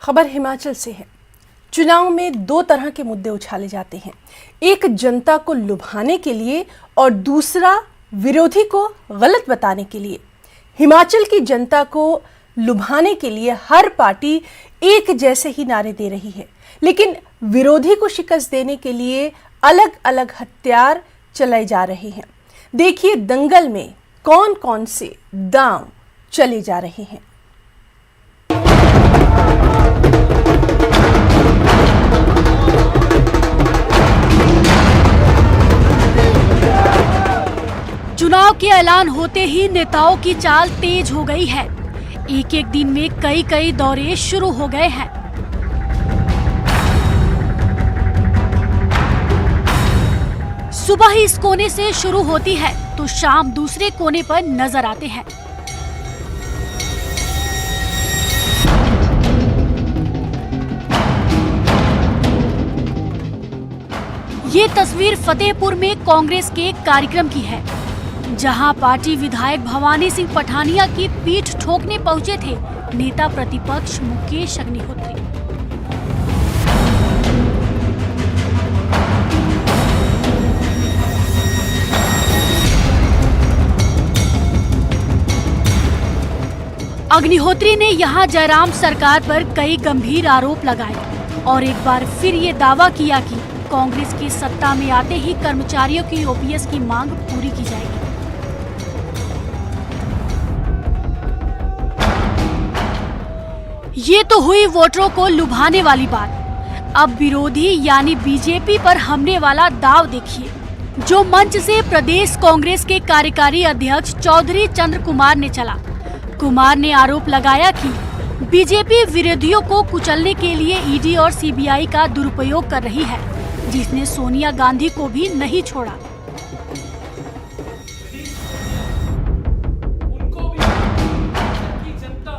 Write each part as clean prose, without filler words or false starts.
खबर हिमाचल से है। चुनाव में दो तरह के मुद्दे उछाले जाते हैं, एक जनता को लुभाने के लिए और दूसरा विरोधी को गलत बताने के लिए। हिमाचल की जनता को लुभाने के लिए हर पार्टी एक जैसे ही नारे दे रही है, लेकिन विरोधी को शिकस्त देने के लिए अलग अलग हथियार चलाए जा रहे हैं। देखिए दंगल में कौन कौन से दांव चले जा रहे हैं। चुनाव के ऐलान होते ही नेताओं की चाल तेज हो गई है। एक एक दिन में कई कई दौरे शुरू हो गए हैं। सुबह इस कोने से शुरू होती है तो शाम दूसरे कोने पर नजर आते हैं। ये तस्वीर फतेहपुर में कांग्रेस के एक कार्यक्रम की है, जहां पार्टी विधायक भवानी सिंह पठानिया की पीठ ठोकने पहुंचे थे नेता प्रतिपक्ष मुकेश अग्निहोत्री। अग्निहोत्री ने यहां जयराम सरकार पर कई गंभीर आरोप लगाए और एक बार फिर ये दावा किया कि कांग्रेस की सत्ता में आते ही कर्मचारियों की ओपीएस की मांग पूरी की जाएगी। ये तो हुई वोटरों को लुभाने वाली बात। अब विरोधी यानी बीजेपी पर हमने वाला दाव देखिए, जो मंच से प्रदेश कांग्रेस के कार्यकारी अध्यक्ष चौधरी चंद्र कुमार ने चला। कुमार ने आरोप लगाया कि बीजेपी विरोधियों को कुचलने के लिए ईडी और सीबीआई का दुरुपयोग कर रही है, जिसने सोनिया गांधी को भी नहीं छोड़ा।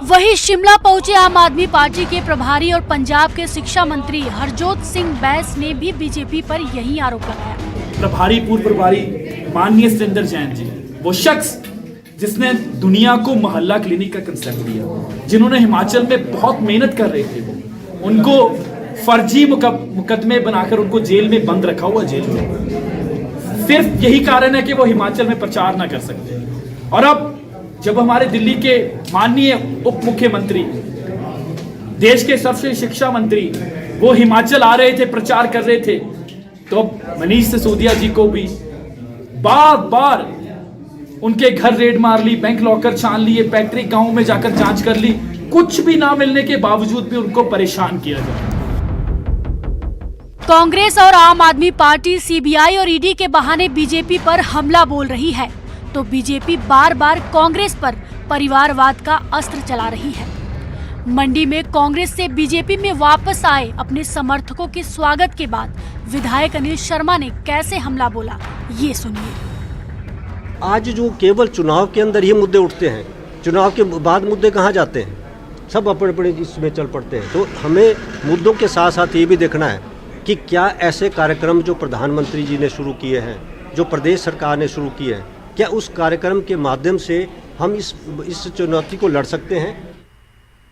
वहीं शिमला पहुंचे आम आदमी पार्टी के प्रभारी और पंजाब के शिक्षा मंत्री हरजोत सिंह बैस ने भी बीजेपी पर यही आरोप लगाया। पूर्व प्रभारी माननीय सुरेंद्र जैन जी, वो शख्स जिसने दुनिया को मोहल्ला क्लिनिक का कंसेप्ट दिया, जिन्होंने हिमाचल में बहुत मेहनत कर रहे थे, वो उनको फर्जी मुकदमे बनाकर उनको जेल में बंद रखा हुआ, जेल में। सिर्फ यही कारण है कि वो हिमाचल में प्रचार ना कर सकते। और अब जब हमारे दिल्ली के माननीय उप मुख्यमंत्री, देश के सबसे शिक्षा मंत्री, वो हिमाचल आ रहे थे, प्रचार कर रहे थे, तो मनीष सिसोदिया जी को भी बार बार उनके घर रेड मार ली, बैंक लॉकर छान लिए, पैतृक गांव में जाकर जांच कर ली, कुछ भी ना मिलने के बावजूद भी उनको परेशान किया जाए। कांग्रेस और आम आदमी पार्टी सीबीआई और ईडी के बहाने बीजेपी पर हमला बोल रही है, तो बीजेपी बार बार कांग्रेस पर परिवारवाद का अस्त्र चला रही है। मंडी में कांग्रेस से बीजेपी में वापस आए अपने समर्थकों के स्वागत के बाद विधायक अनिल शर्मा ने कैसे हमला बोला, ये सुनिए। आज जो केवल चुनाव के अंदर ही मुद्दे उठते हैं, चुनाव के बाद मुद्दे कहाँ जाते हैं? सब अपने अपने इसमें चल पड़ते हैं। तो हमें मुद्दों के साथ साथ ये भी देखना है कि क्या ऐसे कार्यक्रम जो प्रधानमंत्री जी ने शुरू किए हैं, जो प्रदेश सरकार ने शुरू किए हैं, क्या उस कार्यक्रम के माध्यम से हम इस चुनौती को लड़ सकते हैं?